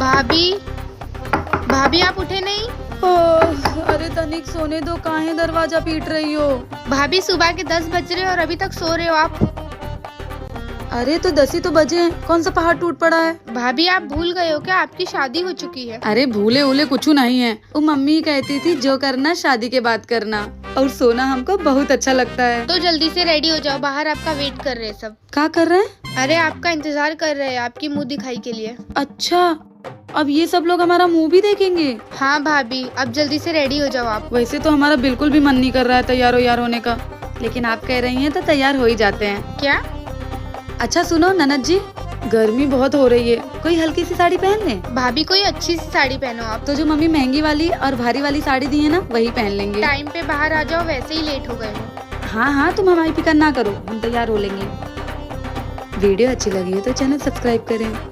भाभी, भाभी आप उठे नहीं? अरे तनिक सोने दो, काहे दरवाजा पीट रही हो? भाभी सुबह के 10 बज रहे और अभी तक सो रहे हो आप? अरे तो 10 ही तो बजे हैं, कौन सा पहाड़ टूट पड़ा है? भाभी आप भूल गए हो क्या, आपकी शादी हो चुकी है? अरे भूले उले कुछ नहीं है। वो मम्मी कहती थी जो करना शादी के बाद करना, और सोना हमको बहुत अच्छा लगता है। तो जल्दी से रेडी हो जाओ, बाहर आपका वेट कर रहे हैं सब। क्या कर रहे हैं? अरे आपका इंतजार कर रहे हैं आपकी मुंह दिखाई के लिए। अच्छा, अब ये सब लोग हमारा मुंह भी देखेंगे? हाँ भाभी, अब जल्दी से रेडी हो जाओ आप। वैसे तो हमारा बिल्कुल भी मन नहीं कर रहा है तैयार यार होने का, लेकिन आप कह रही हैं तो तैयार हो ही जाते हैं। क्या? अच्छा सुनो ननद जी, गर्मी बहुत हो रही है, कोई हल्की सी साड़ी पहन ले। भाभी कोई अच्छी सी साड़ी पहनो आप। तो जो मम्मी महंगी वाली और भारी वाली साड़ी दी है ना, वही पहन लेंगे। टाइम पे बाहर आ जाओ, वैसे ही लेट हो गए हो। हाँ हाँ, तुम हमारी फिक्र ना करो, हम तैयार हो लेंगे। वीडियो अच्छी लगी है तो चैनल सब्सक्राइब करें।